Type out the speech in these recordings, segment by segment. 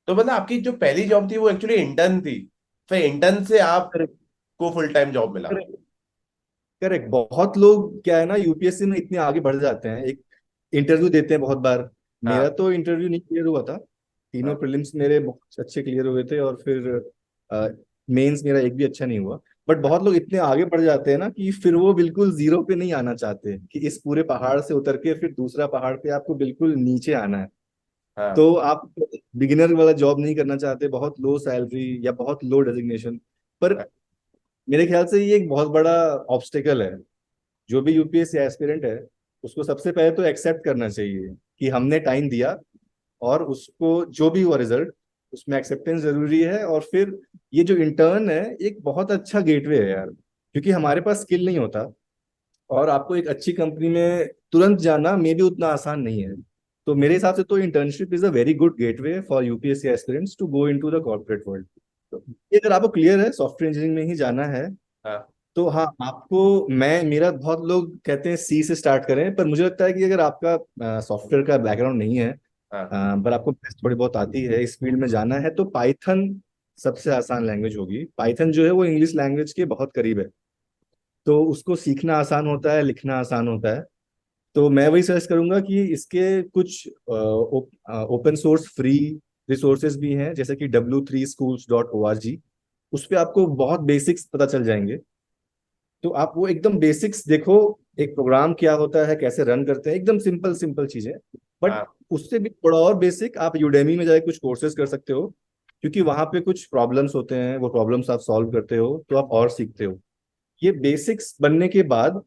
तो मतलब आपकी जो पहली जॉब थी वो एक्चुअली इंटर्न थी, फिर इंटर्न से करेक्ट। आपको फुल टाइम जॉब मिला। करेक्ट। करेक्ट। बहुत लोग क्या है ना, यूपीएससी में इतने आगे बढ़ जाते हैं, एक इंटरव्यू देते हैं बहुत बार। मेरा हाँ तो इंटरव्यू नहीं क्लियर हुआ था, तीनों हाँ प्रीलिम्स मेरे बहुत अच्छे क्लियर हुए थे, और फिर मेंस मेरा एक भी अच्छा नहीं हुआ। बट बहुत लोग इतने आगे बढ़ जाते हैं ना कि फिर वो बिल्कुल जीरो पे नहीं आना चाहते, कि इस पूरे पहाड़ से उतर के फिर दूसरा पहाड़ पे आपको बिल्कुल नीचे आना है। हाँ तो आप बिगिनर वाला जॉब नहीं करना चाहते, बहुत लो सैलरी या बहुत लो डेजिग्नेशन। पर हाँ। मेरे ख्याल से ये एक बहुत बड़ा ऑब्स्टेकल है। जो भी यूपीएससी एस्पिरेंट है, उसको सबसे पहले तो एक्सेप्ट करना चाहिए कि हमने टाइम दिया, और उसको जो भी हुआ रिजल्ट, उसमें एक्सेप्टेंस जरूरी है। और फिर ये जो इंटर्न है, एक बहुत अच्छा गेटवे है यार, क्योंकि हमारे पास स्किल नहीं होता, और आपको एक अच्छी कंपनी में तुरंत जाना मे भी उतना आसान नहीं है। तो मेरे हिसाब से तो internship is a very good gateway for UPSC aspirants to go into the corporate world. तो ये अगर आपको क्लियर है सॉफ्टवेयर इंजीनियरिंग में ही जाना है, हाँ तो हाँ आपको, मैं मेरा बहुत लोग कहते हैं सी से स्टार्ट करें, पर मुझे लगता है कि अगर आपका सॉफ्टवेयर का बैकग्राउंड नहीं है, हाँ। पर आपको थोड़ी बहुत आती है, इस फील्ड में जाना है, तो पाइथन सबसे आसान लैंग्वेज होगी। पाइथन जो है वो इंग्लिश लैंग्वेज के बहुत करीब है, तो उसको सीखना आसान होता है, लिखना आसान होता है। तो मैं वही सजेस्ट करूंगा कि इसके कुछ ओपन सोर्स फ्री रिसोर्सेज भी हैं, जैसे कि w3schools.org। उस पे आपको बहुत बेसिक्स पता चल जाएंगे। तो आप वो एकदम बेसिक्स देखो, एक प्रोग्राम क्या होता है, कैसे रन करते हैं, एकदम सिंपल सिंपल चीजें। बट हाँ उससे भी थोड़ा और बेसिक आप यूडेमी में जाके कुछ कोर्सेज कर सकते हो, क्योंकि वहां पे कुछ प्रॉब्लम्स होते हैं, वो प्रॉब्लम्स आप सॉल्व करते हो तो आप और सीखते हो। ये बेसिक्स बनने के बाद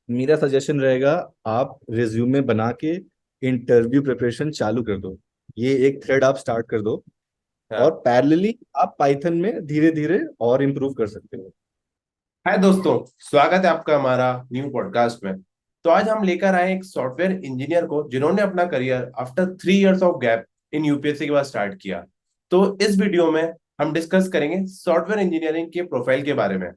मेरा सजेशन रहेगा, आप रिज्यूमे बना के इंटरव्यू प्रिपरेशन चालू कर दो। ये एक थ्रेड आप स्टार्ट कर दो, और हाँ। पैरेलली आप पाइथन में धीरे धीरे और इम्प्रूव कर सकते हो। हाय दोस्तों, स्वागत है आपका हमारा न्यू पॉडकास्ट में। तो आज हम लेकर आए एक सॉफ्टवेयर इंजीनियर को जिन्होंने अपना career after 3 years of gap in UPSC के बाद स्टार्ट किया। तो इस वीडियो में हम डिस्कस करेंगे सॉफ्टवेयर इंजीनियरिंग के प्रोफाइल के बारे में।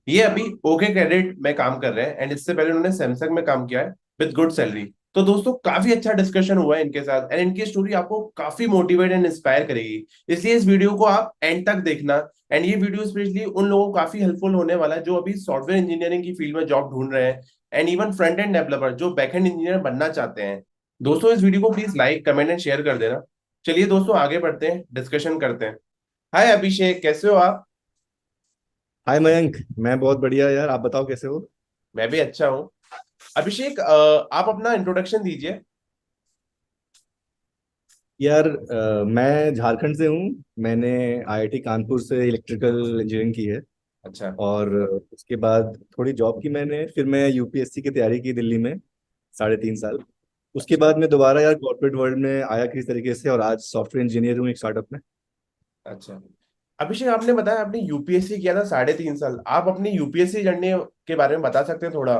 ये अभी ओके क्रेडिट में काम कर रहे हैं एंड इससे पहले उन्होंने सैमसंग में काम किया है विद गुड सैलरी। तो दोस्तों काफी अच्छा डिस्कशन हुआ है इनके साथ एंड इनकी स्टोरी आपको काफी मोटिवेट एंड इंस्पायर करेगी। इसलिए इस वीडियो को आप एंड तक देखना। एंड ये वीडियो स्पेशली उन लोगों को काफी हेल्पफुल होने वाला है जो अभी सॉफ्टवेयर इंजीनियरिंग की फील्ड में जॉब ढूंढ रहे हैं and even front end developer जो बैक एंड इंजीनियर बनना चाहते हैं। दोस्तों इस वीडियो को please like comment and share कर देना। चलिए दोस्तों आगे बढ़ते हैं, डिस्कशन करते हैं। हाय अभिषेक, कैसे हो आप? हाय मयंक, मैं बहुत बढ़िया यार, आप बताओ कैसे हो। मैं भी अच्छा हूँ। अभिषेक, आप अपना इंट्रोडक्शन दीजिए। यार मैं झारखंड से हूँ। मैंने आईआईटी कानपुर से इलेक्ट्रिकल इंजीनियरिंग की है, अच्छा। और उसके बाद थोड़ी जॉब की मैंने, फिर मैं यूपीएससी की तैयारी की दिल्ली में 3.5 साल। उसके अच्छा। बाद मैं दोबारा यार कॉर्पोरेट वर्ल्ड में आया किस तरीके से, और आज सॉफ्टवेयर इंजीनियर हूँ एक स्टार्टअप में। अच्छा। अभिषेक, आपने बताया आपने यूपीएससी किया था 3.5 साल। आप अपनी यूपीएससी जर्नी के बारे में बता सकते हैं थोड़ा?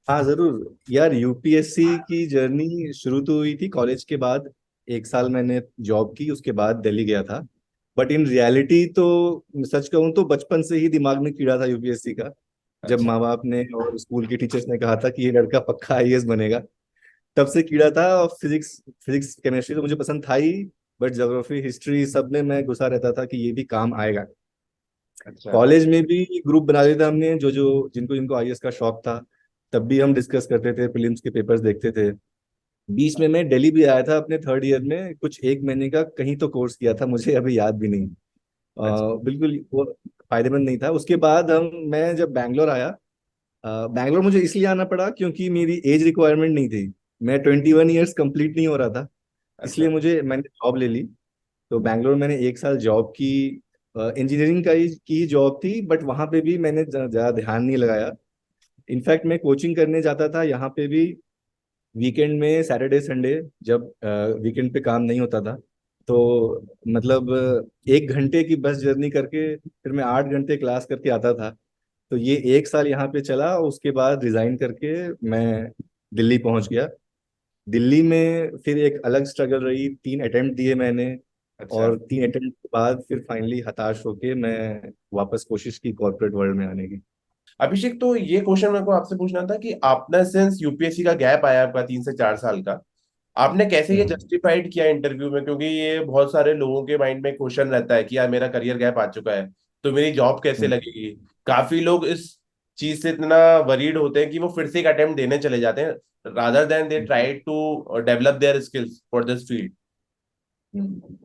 हाँ जरूर यार, यूपीएससी की जर्नी शुरू तो हुई थी कॉलेज के बाद। 1 साल मैंने जॉब की, उसके बाद दिल्ली गया था। बट इन रियलिटी तो सच कहूँ तो बचपन से ही दिमाग में कीड़ा था यूपीएससी का। जब अच्छा। माँ बाप ने और स्कूल के टीचर्स ने कहा था कि ये लड़का पक्का आईएएस बनेगा, तब से कीड़ा था। और फिजिक्स फिजिक्स केमिस्ट्री तो मुझे पसंद था ही, बट ज्योग्राफी हिस्ट्री सब में मैं घुसा रहता था कि ये भी काम आएगा। अच्छा। कॉलेज में भी ग्रुप बना लिया था हमने, जो जो जिनको जिनको आईएएस का शौक था। तब भी हम डिस्कस करते थे, प्रीलिम्स के पेपर्स देखते थे। बीच में मैं दिल्ली भी आया था अपने थर्ड ईयर में, कुछ 1 महीने का कहीं तो कोर्स किया था, मुझे अभी याद भी नहीं। अच्छा। बिल्कुल वो फायदेमंद नहीं था। उसके बाद मैं जब बैंगलोर आया, बैंगलोर मुझे इसलिए आना पड़ा क्योंकि मेरी एज रिक्वायरमेंट नहीं थी। मैं 21 ईयर्स कंप्लीट नहीं हो रहा था, अच्छा। इसलिए मुझे मैंने जॉब ले ली। तो बैंगलोर मैंने 1 साल जॉब की। इंजीनियरिंग की जॉब थी, बट वहाँ पे भी मैंने ज़्यादा ध्यान नहीं लगाया। इनफैक्ट मैं कोचिंग करने जाता था यहाँ पे भी, वीकेंड में, सैटरडे संडे, जब वीकेंड पे काम नहीं होता था। तो मतलब 1 घंटे की बस जर्नी करके फिर मैं 8 घंटे क्लास करके आता था। तो ये 1 साल यहाँ पे चला, उसके बाद रिजाइन करके मैं दिल्ली पहुंच गया। दिल्ली में फिर एक अलग स्ट्रगल रही, 3 अटेम्प्ट दिए मैंने, अच्छा। और 3 अटेम्प्ट के बाद फिर फाइनली हताश होके मैं वापस कोशिश की कॉर्पोरेट वर्ल्ड में आने की। अभिषेक, तो ये क्वेश्चन मेरे को आपसे पूछना था कि आपने सिंस यूपीएससी का गैप आया आपका 3 से 4 साल का, आपने कैसे ये हम्म। जस्टिफाइड किया इंटरव्यू में, क्योंकि ये बहुत सारे लोगों के माइंड में क्वेश्चन रहता है कि यार मेरा करियर गैप आ चुका है, तो मेरी जॉब कैसे हम्म। लगेगी। काफी लोग इस चीज से इतना वरीड होते हैं कि वो फिर से एक अटेम्प्ट देने चले जाते हैं rather than they hmm. Try to develop their skills for this field. Hmm.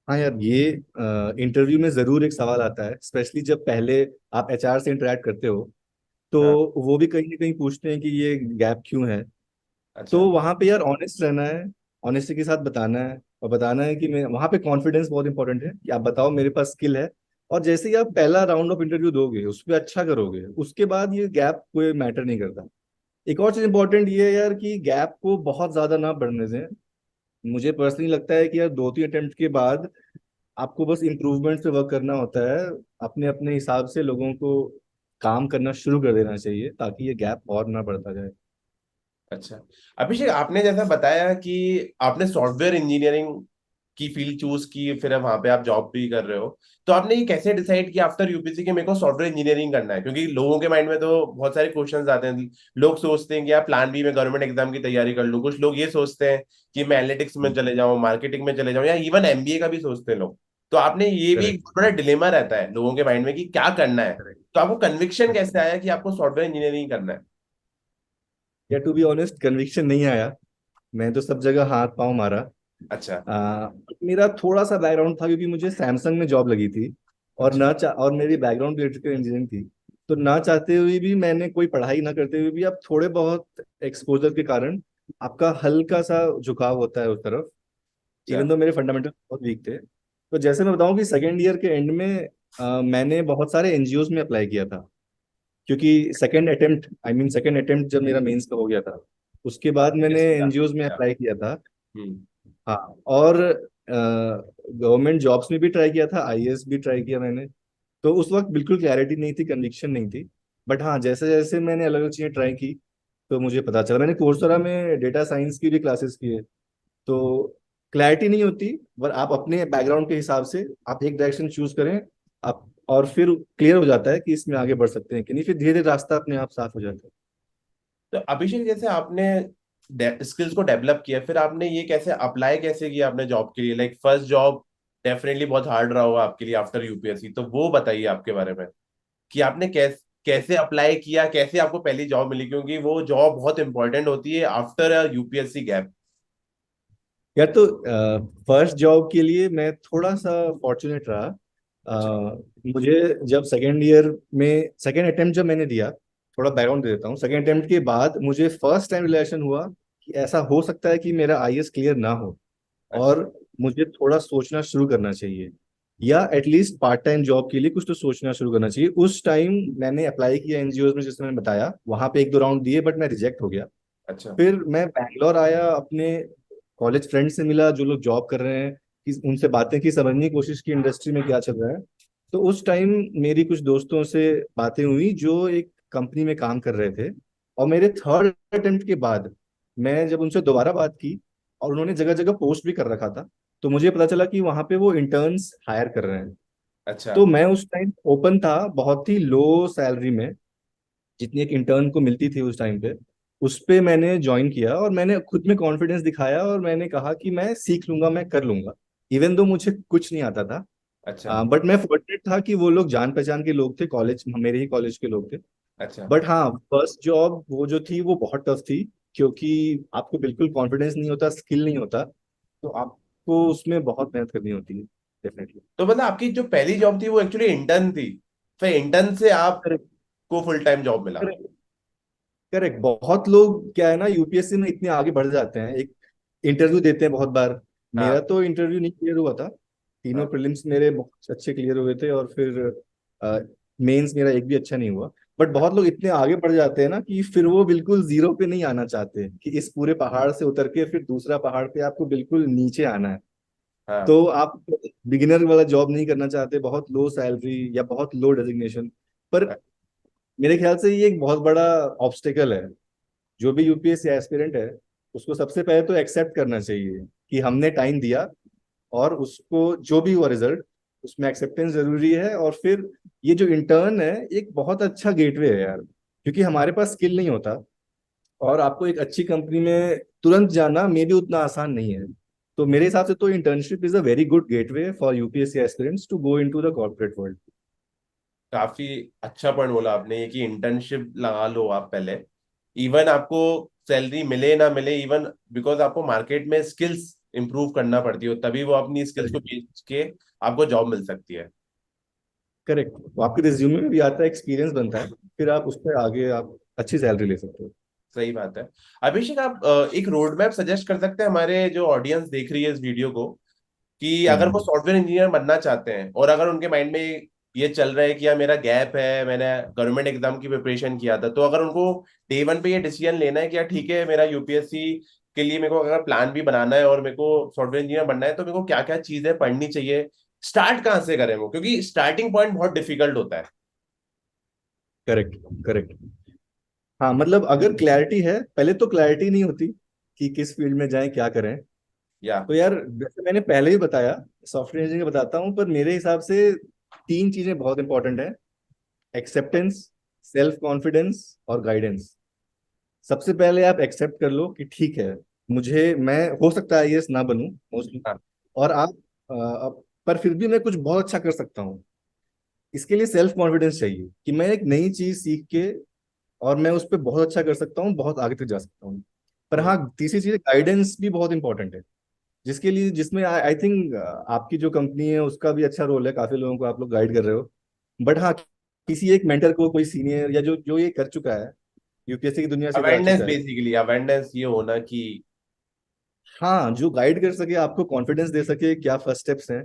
हाँ यार, ये इंटरव्यू में जरूर एक सवाल आता है, स्पेशली जब पहले आप एचआर से इंटरेक्ट करते हो। तो हाँ। वो भी कहीं ना कहीं पूछते हैं कि ये गैप क्यों है। तो अच्छा। वहां पे यार ऑनेस्ट रहना है, ऑनेस्टी के साथ बताना है, और बताना है कि मैं वहां पे कॉन्फिडेंस बहुत इंपॉर्टेंट है कि आप बताओ मेरे पास स्किल है। और जैसे ही आप पहला राउंड ऑफ इंटरव्यू दोगे, उस पर अच्छा करोगे, उसके बाद ये गैप कोई मैटर नहीं करता। एक और चीज इंपॉर्टेंट ये है यार कि गैप को बहुत ज्यादा ना बढ़ने दें। मुझे पर्सनली लगता है कि यार 2-3 अटेम्प्ट के बाद आपको बस इम्प्रूवमेंट पे वर्क करना होता है। अपने अपने हिसाब से लोगों को काम करना शुरू कर देना चाहिए, ताकि ये गैप और ना बढ़ता जाए। अच्छा, अभिषेक, आपने जैसा बताया कि आपने सॉफ्टवेयर इंजीनियरिंग की फील्ड चूज की, फिर वहां पे आप जॉब भी कर रहे हो, तो आपने ये कैसे डिसाइड किया आफ्टर यूपीसी कि मेरे को सॉफ्टवेयर इंजीनियरिंग करना है? क्योंकि लोगों के माइंड में तो बहुत सारे क्वेश्चंस आते हैं। लोग सोचते हैं कि यार प्लान बी में गवर्नमेंट एग्जाम की तैयारी कर लूं, कुछ लोग ये सोचते हैं कि मैं एनालिटिक्स में चले जाऊं, मार्केटिंग में चले जाऊं, या इवन एमबीए का भी सोचते हैं लोग। तो आपने ये भी, एक करेक्ट। बड़ा डिलेमा रहता है लोगों के माइंड में कि क्या करना है। करेक्ट। तो आपको कन्विक्शन कैसे आया कि आपको सॉफ्टवेयर इंजीनियरिंग करना है? या टू बी ऑनेस्ट, कन्विक्शन नहीं आया। मैं तो सब जगह हाथ पांव मारा। अच्छा। मेरा थोड़ा सा बैकग्राउंड था, क्योंकि मुझे सैमसंग में जॉब लगी थी। अच्छा। और मेरी बैकग्राउंड भी इलेक्ट्रिकल इंजीनियरिंग थी। तो ना चाहते हुए भी, मैंने कोई पढ़ाई ना करते हुए भी, आप थोड़े बहुत एक्सपोजर के कारण आपका हल्का सा झुकाव होता है उस तरफ। अच्छा। इवन दो मेरे फंडामेंटल बहुत वीक थे। तो जैसे मैं बताऊं कि सेकेंड ईयर के एंड में मैंने बहुत सारे एनजीओज में अप्लाई किया था। क्योंकि सेकेंड अटेम्प्ट, सेकेंड अटेम्प्ट जब मेरा मेंस का हो गया था, उसके बाद मैंने यूपीएससी का। एनजीओज में अच्छा। अप्लाई किया था। हम्म। हाँ। और गवर्नमेंट जॉब्स में भी ट्राई किया था, आईएएस भी ट्राई किया मैंने। तो उस वक्त बिल्कुल क्लैरिटी नहीं थी, कन्विक्शन नहीं थी। बट हाँ, जैसे जैसे मैंने अलग अलग चीज़ें ट्राई की, तो मुझे पता चला। मैंने कोर्सेरा में डेटा साइंस की भी क्लासेस की है। तो क्लैरिटी नहीं होती, पर आप अपने बैकग्राउंड के हिसाब से आप एक डायरेक्शन चूज करें आप, और फिर क्लियर हो जाता है कि इसमें आगे बढ़ सकते हैं कि नहीं। फिर धीरे धीरे रास्ता अपने आप साफ हो जाता है। तो अभिषेक, जैसे आपने स्किल्स को डेवलप किया, फिर आपने ये कैसे अप्लाई कैसे किया अपने जॉब के लिए? लाइक फर्स्ट जॉब डेफिनेटली बहुत हार्ड रहा होगा आपके लिए आफ्टर यूपीएससी, तो वो बताइए आपके बारे में कि आपने कैसे कैसे अप्लाई किया, कैसे आपको पहली जॉब मिली, क्योंकि वो जॉब बहुत इंपॉर्टेंट होती है आफ्टर यूपीएससी गैप। यार, तो फर्स्ट जॉब के लिए मैं थोड़ा सा फॉर्चुनेट रहा। अच्छा। मुझे जब सेकेंड अटेम्प्ट जब मैंने दिया, थोड़ा बैकग्राउंड दे देता हूँ। सेकेंड अटेम्प्ट के बाद मुझे फर्स्ट टाइम रियलाइजेशन हुआ कि ऐसा हो सकता है कि मेरा आईएएस क्लियर ना हो, अच्छा। और मुझे थोड़ा सोचना शुरू करना चाहिए, या एटलीस्ट पार्ट टाइम जॉब के लिए कुछ तो सोचना शुरू करना चाहिए। उस टाइम मैंने अप्लाई किया एनजीओ में, जैसे मैंने बताया, वहां पे 1-2 राउंड दिए, बट मैं रिजेक्ट हो गया। अच्छा। फिर मैं बैंगलोर आया, अपने कॉलेज फ्रेंड से मिला जो लोग जॉब कर रहे हैं, कि उनसे बातें की, समझने की कोशिश की इंडस्ट्री में क्या चल रहा है। तो उस टाइम मेरी कुछ दोस्तों से बातें हुई जो एक कंपनी में काम कर रहे थे। और मेरे थर्ड अटेम्प्ट के बाद मैं जब उनसे दोबारा बात की, और उन्होंने जगह जगह पोस्ट भी कर रखा था, तो मुझे पता चला कि वहां पे वो इंटर्न्स हायर कर रहे हैं। अच्छा। तो मैं उस टाइम ओपन था, बहुत ही लो सैलरी में, जितनी एक इंटर्न को मिलती थी उस टाइम पे। उस पे मैंने ज्वाइन किया, और मैंने खुद में कॉन्फिडेंस दिखाया, और मैंने कहा कि मैं सीख लूंगा, मैं कर लूंगा। इवन दो मुझे कुछ नहीं आता था। अच्छा। बट मैं फॉर्चुनेट था कि वो लोग जान पहचान के लोग थे, कॉलेज मेरे ही कॉलेज के लोग थे। अच्छा। बट हाँ, फर्स्ट जॉब वो जो थी वो बहुत टफ थी, क्योंकि आपको बिल्कुल कॉन्फिडेंस नहीं होता, स्किल नहीं होता। तो आपको उसमें बहुत मेहनत करनी होती है, डेफिनेटली। तो मतलब आपकी जो पहली जॉब थी वो एक्चुअली इंटर्न थी, फिर इंटर्न से करेक्ट। आपको फुल टाइम जॉब मिला? करेक्ट। करेक्ट। बहुत लोग क्या है ना, यूपीएससी में इतने आगे बढ़ जाते हैं, एक इंटरव्यू देते हैं बहुत बार। मेरा हाँ। तो इंटरव्यू नहीं क्लियर हुआ था। तीनों हाँ। प्रीलिम्स मेरे बहुत अच्छे क्लियर हुए थे, और फिर मेंस मेरा एक भी अच्छा नहीं हुआ। बट बहुत लोग इतने आगे बढ़ जाते हैं ना, कि फिर वो बिल्कुल जीरो पे नहीं आना चाहते, कि इस पूरे पहाड़ से उतर के फिर दूसरा पहाड़ पे आपको बिल्कुल नीचे आना है। हाँ। तो आप बिगिनर वाला जॉब नहीं करना चाहते, बहुत लो सैलरी या बहुत लो डेजिग्नेशन। पर मेरे ख्याल से ये एक बहुत बड़ा ऑब्स्टेकल है। जो भी यूपीएससी एस्पिरेंट है, उसको सबसे पहले तो एक्सेप्ट करना चाहिए कि हमने टाइम दिया, और उसको जो भी हुआ रिजल्ट, उसमें एक्सेप्टेंस जरूरी है। और फिर ये जो इंटर्न है, एक बहुत अच्छा गेटवे है यार, क्योंकि हमारे पास स्किल नहीं होता, और आपको एक अच्छी कंपनी में तुरंत जाना मे भी उतना आसान नहीं है। तो मेरे हिसाब से तो internship is a very good gateway for UPSC aspirants to go into the corporate world. काफी अच्छा पॉइंट बोला आपने, ये कि इंटर्नशिप लगा लो आप पहले। इवन आपको सैलरी मिले ना मिले, इवन बिकॉज आपको मार्केट में स्किल्स इंप्रूव करना पड़ती हो, तभी वो अपनी स्किल्स को बेच के आपको जॉब मिल सकती है। करेक्ट, तो आपके रिज्यूमे में भी आता है, एक्सपीरियंस बनता है, फिर आप उस पर आगे आप अच्छी सैलरी ले सकते हो। सही बात है। अभिषेक, आप एक रोड मैप सजेस्ट कर सकते हैं हमारे जो ऑडियंस देख रही है इस वीडियो को, कि अगर वो हम्म। सॉफ्टवेयर इंजीनियर बनना चाहते हैं और अगर उनके माइंड में ये चल रहा है कि यार मेरा गैप है, मैंने गवर्नमेंट एग्जाम की प्रिपरेशन किया था, तो अगर उनको डे वन पे ये डिसीजन लेना है कि यार ठीक है, मेरा यूपीएससी के लिए मेरे को अगर प्लान भी बनाना है और मेरे को सॉफ्टवेयर इंजीनियर बनना है, तो मेरे को क्या क्या चीजें पढ़नी चाहिए, स्टार्ट कहाँ से करें वो, क्योंकि स्टार्टिंग पॉइंट बहुत डिफिकल्ट होता है। Correct, correct. हाँ मतलब अगर क्लैरिटी है, पहले तो क्लैरिटी नहीं होती कि किस फील्ड में जाएं क्या करें। या तो यार जैसे मैंने पहले ही बताया, सॉफ्टवेयर इंजीनियर बताता हूँ, पर मेरे हिसाब से तीन चीजें बहुत इंपॉर्टेंट है: एक्सेप्टेंस, सेल्फ कॉन्फिडेंस और गाइडेंस। सबसे पहले आप एक्सेप्ट कर लो कि ठीक है, मुझे मैं हो सकता है आईएएस ना बनूं मोस्टली, हाँ। और आप पर फिर भी मैं कुछ बहुत अच्छा कर सकता हूँ। इसके लिए सेल्फ कॉन्फिडेंस चाहिए कि मैं एक नई चीज सीख के और मैं उस पर बहुत अच्छा कर सकता हूँ, बहुत आगे तक जा सकता हूँ। पर हम्म। हाँ, तीसरी चीज गाइडेंस भी बहुत इंपॉर्टेंट है, जिसके लिए जिसमें आई थिंक आपकी जो कंपनी है उसका भी अच्छा रोल है, काफी लोगों को आप लोग गाइड कर रहे हो। बट हाँ, किसी एक मेंटर को, कोई सीनियर या जो जो ये कर चुका है, यूपीएससी की दुनिया से जा अवेयरनेस, चुका है, बेसिकली अवेयरनेस ये होना कि। हाँ, जो गाइड कर सके, आपको कॉन्फिडेंस दे सके क्या फर्स्ट स्टेप्स हैं।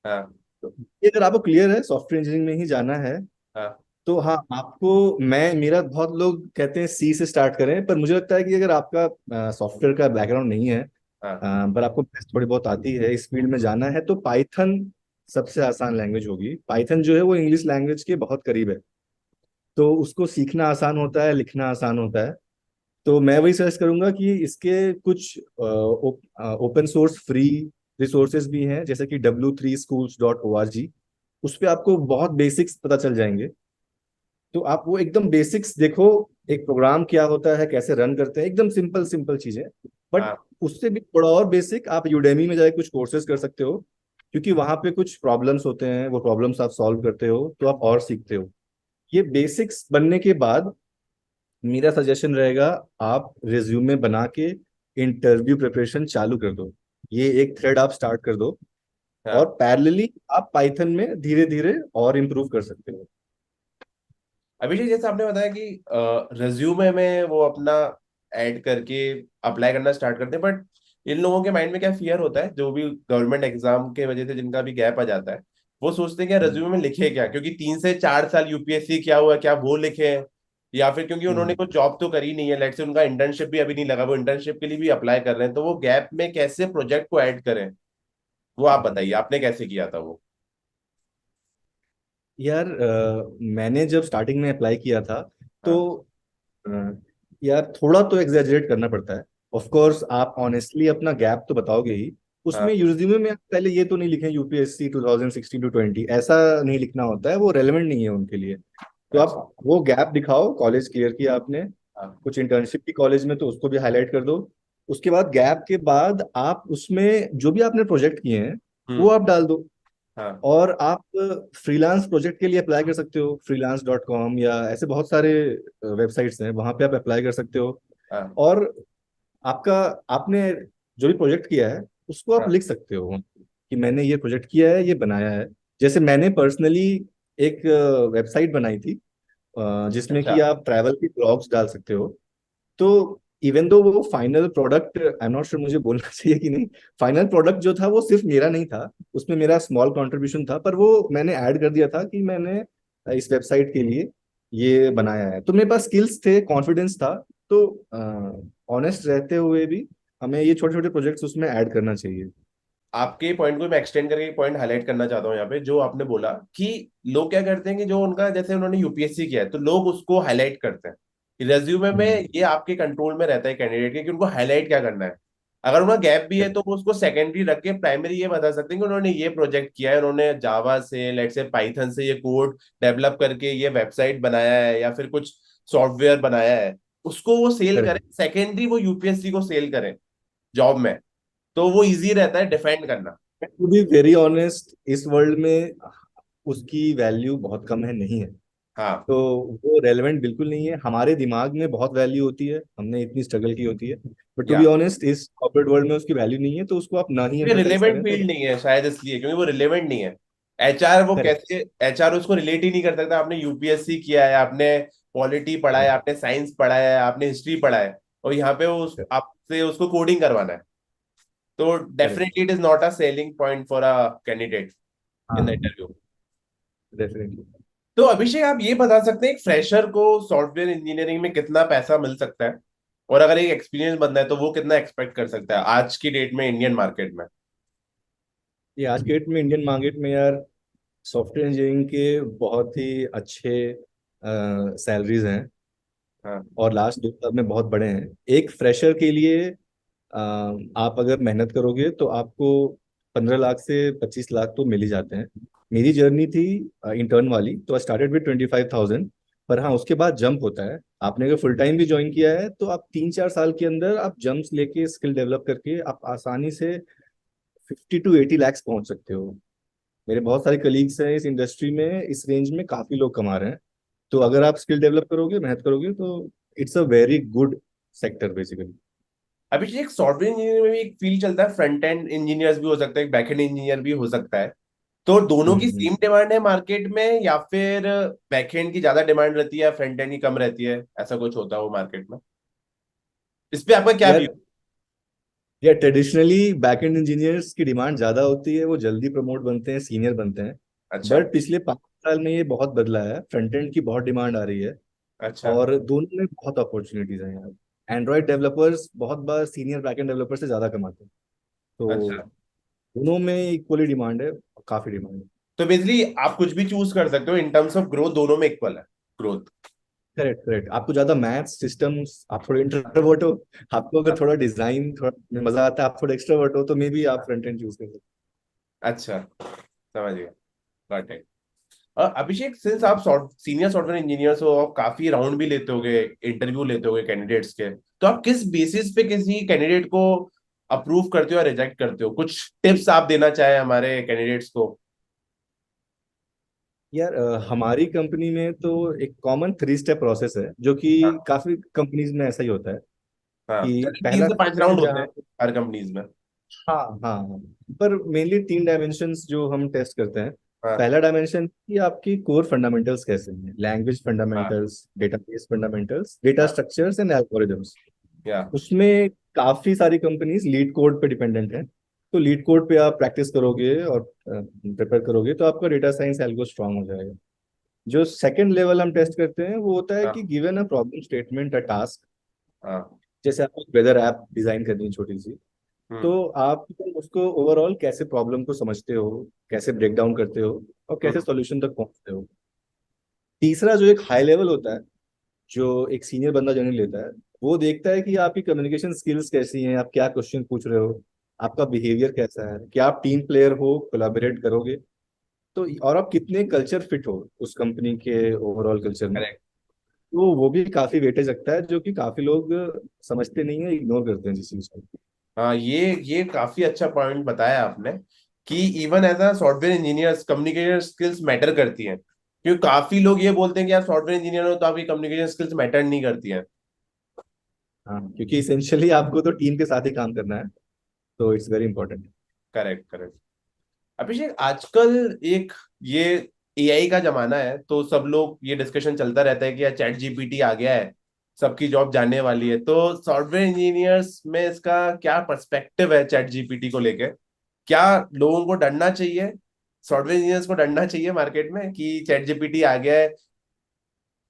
हाँ। तो ये अगर आपको क्लियर है सॉफ्टवेयर इंजीनियरिंग में ही जाना है, हाँ। तो हाँ आपको, मैं मेरा बहुत लोग कहते हैं सी से स्टार्ट करें, पर मुझे लगता है कि अगर आपका सॉफ्टवेयर का बैकग्राउंड नहीं है, हाँ। पर आपको थोड़ी बहुत आती है, इस फील्ड में जाना है, तो पाइथन सबसे आसान लैंग्वेज होगी। पाइथन जो है वो इंग्लिश लैंग्वेज के बहुत करीब है, तो उसको सीखना आसान होता है, लिखना आसान होता है। तो मैं वही सजेस्ट करूंगा कि इसके कुछ ओपन सोर्स फ्री रिसोर्सेज भी हैं, जैसे कि w3schools.org। उस पे आपको बहुत बेसिक्स पता चल जाएंगे। तो आप वो एकदम बेसिक्स देखो, एक प्रोग्राम क्या होता है, कैसे रन करते हैं, एकदम सिंपल सिंपल चीजें। बट हाँ। उससे भी थोड़ा और बेसिक आप यूडेमी में जाके कुछ कोर्सेज कर सकते हो, क्योंकि वहां पे कुछ प्रॉब्लम्स होते हैं, वो प्रॉब्लम्स आप सॉल्व करते हो तो आप और सीखते हो। ये बेसिक्स बनने के बाद मेरा सजेशन रहेगा, आप रिज्यूमे बना के इंटरव्यू प्रिपरेशन चालू कर दो। ये एक थ्रेड आप स्टार्ट कर दो, और हाँ। पैरेलली आप पाइथन में धीरे धीरे और इम्प्रूव कर सकते हो। अभिषेक, जैसे आपने बताया कि रिज्यूमे में वो अपना ऐड करके अप्लाई करना स्टार्ट करते हैं, बट इन लोगों के माइंड में क्या फियर होता है, जो भी गवर्नमेंट एग्जाम के वजह से जिनका भी गैप आ जाता है, वो सोचते हैं कि हम्म। रिज्यूमे में लिखे क्या, क्योंकि 3 से 4 साल यूपीएससी क्या हुआ, क्या वो लिखे हैं, या फिर क्योंकि उन्होंने हम्म। कोई जॉब तो करी नहीं है, लेट से उनका इंटर्नशिप भी अभी नहीं लगा, वो इंटर्नशिप के लिए भी अप्लाई कर रहे हैं, तो वो गैप में कैसे प्रोजेक्ट को ऐड करें, वो आप बताइए आपने कैसे किया था वो। यार मैंने जब स्टार्टिंग में अप्लाई किया था, तो हाँ। अ, यार थोड़ा तो एग्जैजरेट करना पड़ता है। ऑफ कोर्स आप ऑनेस्टली अपना गैप तो बताओगे ही। उसमें हाँ। रिज्यूमे में आप पहले ये तो नहीं लिखें यूपीएससी 2016 to 20, ऐसा नहीं लिखना होता है, वो रेलेवेंट नहीं है उनके लिए। तो आप अच्छा। वो गैप दिखाओ, कॉलेज क्लियर किया आपने, हाँ। कुछ इंटर्नशिप की कॉलेज में, तो उसको भी हाईलाइट कर दो। उसके बाद गैप के बाद आप उसमें जो भी आपने प्रोजेक्ट किए हैं वो हम्म। आप डाल दो। हाँ। और आप फ्रीलांस प्रोजेक्ट के लिए अप्लाई कर सकते हो, freelance.com या ऐसे बहुत सारे वेबसाइट्स हैं, वहां पे आप अप्लाई कर सकते हो। हाँ। और आपका, आपने जो भी प्रोजेक्ट किया है उसको आप हाँ। लिख सकते हो कि मैंने ये प्रोजेक्ट किया है, ये बनाया है। जैसे मैंने पर्सनली एक वेबसाइट बनाई थी, जिसमें अच्छा। कि आप ट्रैवल की ब्लॉग्स डाल सकते हो। तो इवन दो वो final product, I am not sure मुझे बोलना चाहिए कि नहीं, फाइनल प्रोडक्ट जो था वो सिर्फ मेरा नहीं था, उसमें मेरा स्मॉल कंट्रीब्यूशन था, पर वो मैंने ऐड कर दिया था कि मैंने इस वेबसाइट के लिए ये बनाया है। तो मेरे पास स्किल्स थे, कॉन्फिडेंस था। तो ऑनेस्ट रहते हुए भी हमें ये छोटे छोटे प्रोजेक्ट्स उसमें ऐड करना चाहिए। आपके पॉइंट को मैं एक्सटेंड करके पॉइंट हाईलाइट करना चाहता हूँ यहाँ पे, जो आपने बोला कि लोग क्या करते हैं कि जो उनका जैसे उन्होंने यूपीएससी किया है तो लोग उसको हाईलाइट करते हैं। रेज्यूमे में हम्म। ये आपके कंट्रोल में रहता है कैंडिडेट के कि उनको हाईलाइट क्या करना है। अगर उनका गैप भी है तो वो उसको सेकेंडरी रख के प्राइमरी ये बता सकते हैं कि उन्होंने ये प्रोजेक्ट किया है, उन्होंने जावा से, लेट से पाइथन से ये कोड डेवलप करके ये वेबसाइट बनाया है या फिर कुछ सॉफ्टवेयर बनाया है। उसको वो सेल करें, करेक्ट। सेकेंडरी वो यूपीएससी को सेल करें जॉब में, तो वो इजी रहता है डिफेंड करना। टू बी वेरी ऑनेस्ट, इस वर्ल्ड में उसकी वैल्यू बहुत कम है, नहीं है। हाँ। तो वो रेलेवेंट बिल्कुल नहीं है। हमारे दिमाग में बहुत वैल्यू होती है, हमने इतनी स्ट्रगल की होती है, बट टू बी या ऑनेस्ट इस कॉर्पोरेट वर्ल्ड में उसकी वैल्यू नहीं है, तो उसको आप ना ही ये एम्फेसाइज रिलेवेंट करें तो। फील्ड नहीं है शायद, इसलिए क्योंकि वो रिलेवेंट नहीं है। एचआर वो करेक्ट। कैसे, एचआर उसको रिलेट ही नहीं कर सकता। आपने यूपीएससी किया है, आपने पॉलिटी पढ़ा है, आपने साइंस पढ़ा है, आपने हिस्ट्री पढ़ा है, और यहाँ पे वो आपसे उसको कोडिंग करवाना है, तो correct. Definitely it is not a selling point for a candidate in the हाँ, इंटरव्यू। डेफिनेटली। तो अभिषेक, आप ये बता सकते हैं एक फ्रेशर को सॉफ्टवेयर इंजीनियरिंग में कितना पैसा मिल सकता है, और अगर एक एक्सपीरियंस बंदा है तो वो कितना एक्सपेक्ट कर सकता है आज की डेट में इंडियन मार्केट में? ये आज के डेट में इंडियन मार्केट में यार, सॉफ्टवेयर इंजीनियरिंग के बहुत ही अच्छे सैलरीज हैं, हाँ। और लास्ट 2 साल में बहुत बड़े हैं। एक फ्रेशर के लिए आप अगर मेहनत करोगे तो आपको 15 लाख से 25 लाख तो मिल ही जाते हैं। मेरी जर्नी थी इंटर्न वाली, तो आई स्टार्टेड विद 25,000। पर हाँ, उसके बाद जंप होता है। आपने अगर फुल टाइम भी ज्वाइन किया है तो आप 3-4 साल के अंदर आप जंप्स लेके स्किल डेवलप करके आप आसानी से 50 to 80 लैक्स पहुंच सकते हो। मेरे बहुत सारे कलीग्स हैं इस इंडस्ट्री में, इस रेंज में काफी लोग कमा रहे हैं। तो अगर आप स्किल डेवलप करोगे, मेहनत करोगे, तो it's a very good sector basically. Abhishek, software engineer में भी एक फील्ड चलता है, फ्रंट एंड इंजीनियर्स भी हो सकता है, एक बैक एंड इंजीनियर भी हो सकता है। तो दोनों की हम्म। सेम डिमांड है मार्केट में, या फिर बैक एंड की ज्यादा डिमांड रहती है, फ्रंट एंड की कम रहती है, ऐसा कुछ होता है वो मार्केट में? इस पे आपका क्या व्यू? यार यार ट्रेडिशनली बैकएंड इंजीनियर्स की डिमांड ज्यादा होती है, वो जल्दी प्रमोट बनते हैं, सीनियर बनते हैं। अच्छा। बट पिछले 5 साल में ये बहुत बदला है, फ्रंट एंड की बहुत डिमांड आ रही है। अच्छा। और दोनों में बहुत अपॉर्चुनिटीज हैं यार। एंड्रॉयड डेवलपर्स बहुत बार सीनियर बैकएंड डेवलपर से ज्यादा कमाते हैं। तो अच्छा। दोनों में इक्वली डिमांड है, काफी डिमांड है। तो बेसिकली आप कुछ भी चूज कर सकते हो इन टर्म्स ऑफ ग्रोथ, दोनों में इक्वल है ग्रोथ। Correct, correct. आपको ज्यादा मैथ्स सिस्टम्स, आप थोड़े इंट्रोवर्ट हो, आपको अगर थोड़ा डिजाइन थोड़ा मजा आता है, आप थोड़ा एक्सट्रोवर्ट हो, तो मे बी आप फ्रंट एंड चूज कर सकते अच्छा, समझ गया। Got it. अभिषेक, सिंस आप सीनियर सॉफ्टवेयर इंजीनियर्स हो, आप काफी राउंड भी लेते होगे, इंटरव्यू लेते होगे कैंडिडेट्स के, तो आप किस बेसिस पे किसी कैंडिडेट को अप्रूव करते हो या रिजेक्ट करते हो? कुछ टिप्स आप देना चाहे हमारे कैंडिडेट्स को? हैं। यार हमारी कंपनी में तो एक कॉमन 3 स्टेप प्रोसेस है, जो कि हाँ। काफी कंपनीज में ऐसा ही होता है। हाँ, कि चलिए, तीन पहला से पांच step है राउंड होते हैं जहाँ, हर कंपनीज में। हाँ हाँ हाँ, पर मेनली 3 डायमेंशंस जो हम टेस्ट करते हैं। हाँ। पहला डायमेंशन कि आपकी कोर फंडामेंटल्स कैसे हैं, लैंग्वेज हाँ। फंडामेंटल्स, डेटाबेस फंडामेंटल्स, डेटा हाँ। Structures and algorithms. या उसमें काफी सारी कंपनीज लीड कोड पे डिपेंडेंट हैं। तो लीड कोड पे आप प्रैक्टिस करोगे और प्रिपेयर करोगे तो आपका डेटा साइंस एल्गो स्ट्रांग हो जाएगा। जो सेकंड लेवल हम टेस्ट करते हैं वो होता है कि हाँ। Given a problem statement, a task. हाँ। जैसे आपको वेदर ऐप डिजाइन करनी है छोटी सी, हम्म। तो आप उसको ओवरऑल कैसे प्रॉब्लम को समझते हो, कैसे ब्रेक डाउन करते हो, और कैसे हम्म। सॉल्यूशन तक पहुंचते हो। तीसरा जो एक हाई लेवल होता है, जो एक सीनियर बंदा जनरली लेता है, वो देखता है कि आपकी कम्युनिकेशन स्किल्स कैसी हैं, आप क्या क्वेश्चन पूछ रहे हो, आपका बिहेवियर कैसा है, क्या आप टीम प्लेयर हो, कोलैबोरेट करोगे, तो और आप कितने कल्चर फिट हो उस कंपनी के ओवरऑल कल्चर में। करेक्ट। तो वो भी काफी वेटेज रखता है, जो कि काफी लोग समझते नहीं है, इग्नोर करते हैं जिस चीज को। हाँ, ये काफी अच्छा पॉइंट बताया आपने, कि even as a software engineers communication skills matter करती हैं, क्योंकि काफी लोग ये बोलते हैं कि आप सॉफ्टवेयर इंजीनियर हो तो आपकी कम्युनिकेशन स्किल्स मैटर नहीं करती हैं। हाँ, क्योंकि इसेंशियली आपको तो टीम के साथ ही काम करना है, तो it's very important. Correct, correct. Abhishek, आजकल एक ये एआई का जमाना है, तो सब लोग ये डिस्कशन चलता रहता है कि यार चैट जीपीटी आ गया है, सबकी जॉब जाने वाली है। तो सॉफ्टवेयर इंजीनियर्स में इसका क्या पर्सपेक्टिव है चैट जीपीटी को लेके? क्या लोगों को डरना चाहिए, सॉफ्टवेयर इंजीनियर्स को डरना चाहिए मार्केट में कि चैट जीपीटी आ गया है?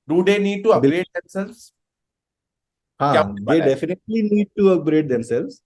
Do they need to upgrade बिल्कुल। देमसेल्व्स? क्या हाँ, होने दे वाला है? Definitely need to upgrade themselves,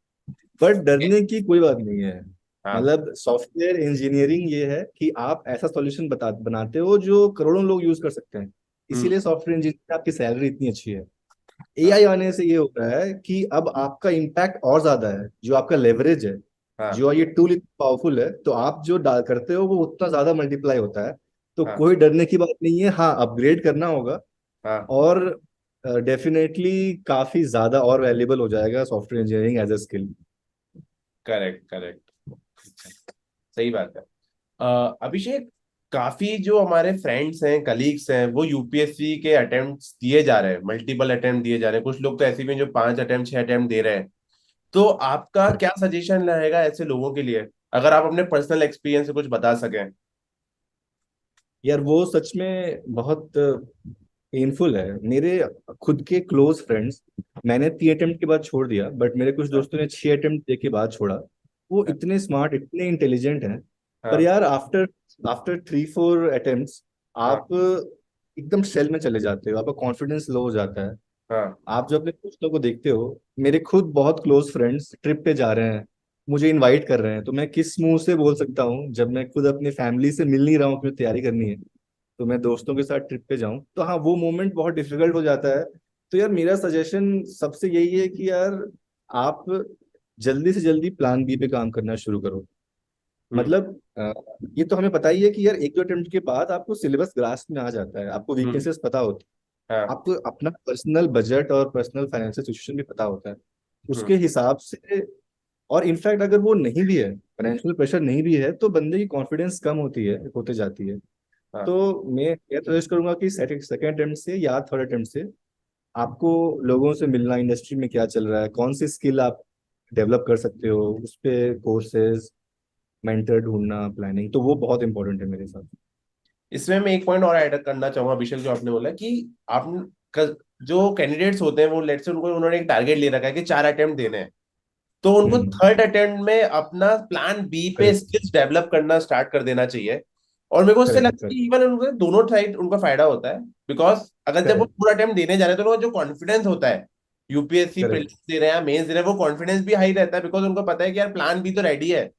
but डरने की कोई बात नहीं है। हाँ। मतलब सॉफ्टवेयर इंजीनियरिंग ये है कि आप ऐसा सॉल्यूशन बनाते हो जो करोड़ों लोग यूज कर सकते हैं। हम्म। इसीलिए सॉफ्टवेयर इंजीनियर आपकी सैलरी इतनी अच्छी है। हाँ। एआई आने से ये होता है कि अब आपका इम्पैक्ट और ज्यादा है, जो आपका लेवरेज है, हाँ। जो ये टूल इतना पावरफुल है, तो आप जो डाल करते हो वो उतना ज्यादा मल्टीप्लाई होता है। तो हाँ। कोई डरने की बात नहीं है। हाँ, अपग्रेड करना होगा। हाँ। और डेफिनेटली काफी ज्यादा और वैल्यूबल हो जाएगा software engineering as a skill. Correct correct. सही बात है। अभिषेक, काफी जो हमारे फ्रेंड्स हैं, कलीग्स हैं, वो यूपीएससी के अटेम्प्ट्स दिए जा रहे हैं, मल्टीपल अटेम्प्ट दिए जा रहे हैं। कुछ लोग तो ऐसे भी हैं जो 5 अटेम्प्ट 6 अटेम्प्ट दे रहे हैं। तो आपका क्या सजेशन रहेगा ऐसे लोगों के लिए, अगर आप अपने पर्सनल एक्सपीरियंस से कुछ बता सकें? यार वो सच में बहुत पेनफुल है। मेरे खुद के क्लोज फ्रेंड्स, मैंने 3 अटेम्प्ट के बाद छोड़ दिया, बट मेरे कुछ हाँ दोस्तों ने 6 अटेम्प्ट दे के बाद छोड़ा। वो इतने स्मार्ट, इतने इंटेलिजेंट हैं। पर हाँ यार आफ्टर आफ्टर 3-4 अटेम्प्ट्स हाँ आप एकदम सेल में चले जाते हो, आपका कॉन्फिडेंस लो हो जाता है। हाँ आप जो अपने दोस्तों को देखते हो, मेरे खुद बहुत क्लोज फ्रेंड्स ट्रिप पे जा रहे हैं, मुझे इनवाइट कर रहे हैं, तो मैं किस मुंह से बोल सकता हूँ जब मैं खुद अपनी फैमिली से मिल नहीं रहा हूँ कि मुझे तैयारी करनी है, तो मैं दोस्तों के साथ ट्रिप पे जाऊं? तो हाँ, वो मोमेंट बहुत डिफिकल्ट हो जाता है। तो यार मेरा सजेशन सबसे यही है कि यार आप जल्दी से जल्दी प्लान बी पे काम करना शुरू करो। हम्म मतलब ये तो हमें पता ही है कि यार 1-2 अटेम्प्ट के बाद आपको सिलेबस ग्रास्प में आ जाता है, आपको हम्म वीकनेसेस पता होती है, हाँ आपको अपना पर्सनल बजट और पर्सनल फाइनेंशियल सिचुएशन भी पता होता है, हम्म उसके हिसाब से। और इनफैक्ट अगर वो नहीं भी है, फाइनेंशियल प्रेशर नहीं भी है, तो बंदे की कॉन्फिडेंस कम होती है, होते जाती है। हाँ। तो मैं ये सजेस्ट करूंगा कि सेकंड अटेम्प्ट से या थर्ड अटेम्प्ट से आपको लोगों से मिलना, इंडस्ट्री में क्या चल रहा है, कौन सी स्किल आप डेवलप कर सकते हो, उस पे कोर्सेज, मेंटर ढूंढना, प्लानिंग, तो वो बहुत इंपॉर्टेंट है मेरे हिसाब से। इसमें मैं एक पॉइंट और ऐड करना चाहूंगा अभिषेक, जो आपने बोला कि आप जो कैंडिडेट्स होते हैं वो लेट्स से उनको उन्होंने एक टारगेट ले रखा है कि 4 अटेम्प्ट देने हैं, तो उनको हम्म। थर्ड अटेम्प्ट में अपना प्लान बी पे करेक्ट स्किल्स डेवलप करना स्टार्ट कर देना चाहिए। और मेरे को उससे करेक्ट लगता है करेक्ट कि इवन उनको दोनों साइड उनका फायदा होता है, बिकॉज अगर जब वो करेक्ट पूरा अटेम्प्ट देने जा रहे हैं तो उनको जो कॉन्फिडेंस होता है, यूपीएससी करेक्ट। प्रीलिम्स दे रहे हैं, मेंस दे रहे हैं, वो कॉन्फिडेंस भी हाई रहता है, बिकॉज उनको पता है कि यार प्लान बी तो रेडी है।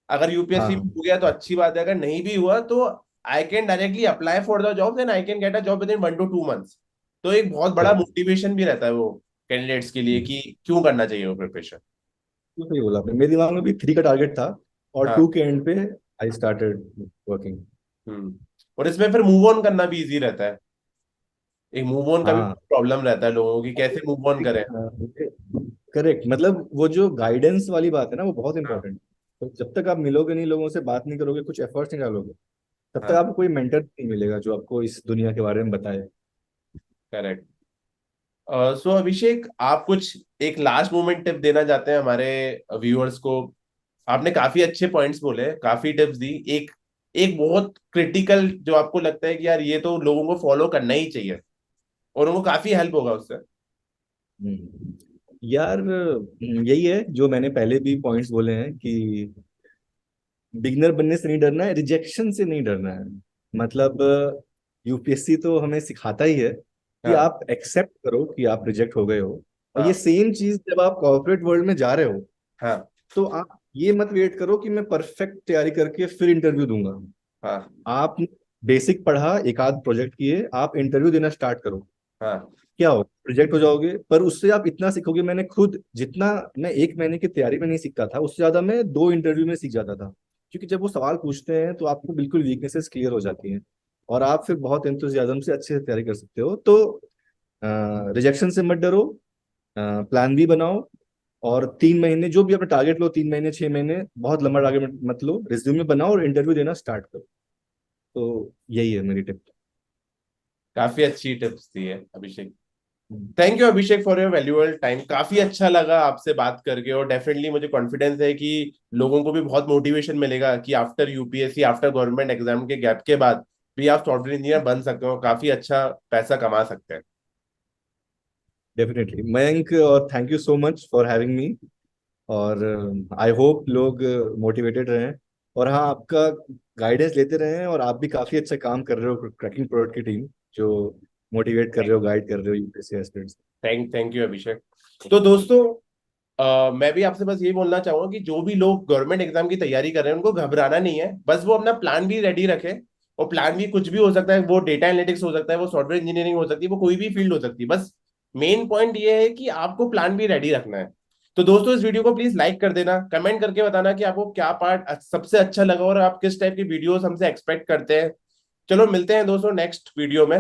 अगर यूपीएससी हाँ हो गया तो अच्छी बात है, अगर नहीं भी हुआ तो I can directly apply for the job and I can get a job with in 1 to 2 months। तो एक बहुत बड़ा करेक्ट। मोटिवेशन भी रहता है वो कैंडिडेट्स के लिए कि क्यों करना चाहिए वो प्रिपरेशन। तो सही बोला आपने, मेरे दिमाग में भी 3 का टारगेट था, और हाँ 2 के एंड पे आई स्टार्टेड वर्किंग। हम्म। और इसमें फिर मूव ऑन करना भी इजी रहता है। एक मूव ऑन का भी हाँ प्रॉब्लम रहता है लोगों को कि कैसे मूव ऑन करें। करेक्ट, मतलब वो जो गाइडेंस वाली बात है ना, वो बहुत हाँ इंपॉर्टेंट। तो जब तक आप मिलोगे नहीं लोगों से, बात नहीं करोगे, कुछ एफर्ट्स नहीं डालोगे, तब तक हाँ आपको कोई मेंटर नहीं मिलेगा जो आपको इस दुनिया के बारे में बताए। करेक्ट। सो अभिषेक, आप कुछ एक लास्ट मोमेंट टिप देना चाहते हैं हमारे व्यूअर्स को? आपने काफी अच्छे पॉइंट्स बोले, काफी टिप्स दी। एक एक बहुत क्रिटिकल जो आपको लगता है कि यार ये तो लोगों को फॉलो करना ही चाहिए और उनको काफी हेल्प होगा उससे। यार यही है जो मैंने पहले भी पॉइंट्स बोले हैं कि बिगनर बनने से नहीं डरना है, रिजेक्शन से नहीं डरना है। मतलब यूपीएससी तो हमें सिखाता ही है कि हाँ आप एक्सेप्ट करो कि आप रिजेक्ट हो गए हो, और ये हाँ सेम चीज जब आप कॉर्पोरेट वर्ल्ड में जा रहे हो, हाँ तो आप ये मत वेट करो कि मैं परफेक्ट तैयारी करके फिर इंटरव्यू दूंगा। हाँ आप बेसिक पढ़ा, एक आध प्रोजेक्ट किए, आप इंटरव्यू देना स्टार्ट करो। हाँ क्या हो, रिजेक्ट हो जाओगे, पर उससे आप इतना सीखोगे। मैंने खुद जितना मैं 1 महीने की तैयारी में नहीं सीखता था, उससे ज्यादा मैं 2 इंटरव्यू में सीख जाता था। क्योंकि जब वो सवाल पूछते हैं तो आपको बिल्कुल वीकनेसेस क्लियर हो जाती हैं, और आप फिर बहुत एंथुजियाज्म से अच्छे से तैयारी कर सकते हो। तो रिजेक्शन से मत डरो, प्लान बी बनाओ, और 3 महीने जो भी अपना टारगेट लो, 3 महीने 6 महीने, बहुत लंबा टारगेट मत लो, रिज्यूमे बनाओ और इंटरव्यू देना स्टार्ट करो। तो यही है मेरी टिप। काफी अच्छी टिप्स दी है Abhishek. Thank you Abhishek for your valuable time. काफी अच्छा लगा आपसे बात करके और डेफिनेटली मुझे कॉन्फिडेंस है कि लोगों को भी बहुत मोटिवेशन मिलेगा कि after UPSC, after government exam के गैप के बाद भी आप सॉफ्टवेयर इंजीनियर बन सकते हो, काफी अच्छा पैसा कमा सकते हैं। डेफिनेटली मयंक, और thank you so much for having me. और आई होप लोग मोटिवेटेड रहें, और हाँ, आपका गाइडेंस लेते रहें, और आप भी काफी अच्छा काम कर रहे हो क्रैकिंग प्रोडक्ट की टीम, जो मोटिवेट कर रहे हो, गाइड कर रहे हो यूपीएससी एस्पिरेंट्स। थैंक यू अभिषेक। तो दोस्तों, मैं भी आपसे बस यही बोलना चाहूंगा कि जो भी लोग गवर्नमेंट एग्जाम की तैयारी कर रहे हैं उनको घबराना नहीं है, बस वो अपना प्लान भी रेडी रखे। और प्लान भी कुछ भी हो सकता है, वो डेटा एनालिटिक्स हो सकता है, वो सॉफ्टवेयर इंजीनियरिंग हो सकती है, वो कोई भी फील्ड हो सकती है। बस मेन पॉइंट ये है कि आपको प्लान भी रेडी रखना है। तो दोस्तों, इस वीडियो को प्लीज लाइक कर देना, कमेंट करके बताना कि आपको क्या पार्ट सबसे अच्छा लगा और आप किस टाइप की वीडियोस हमसे एक्सपेक्ट करते हैं। चलो मिलते हैं दोस्तों नेक्स्ट वीडियो में।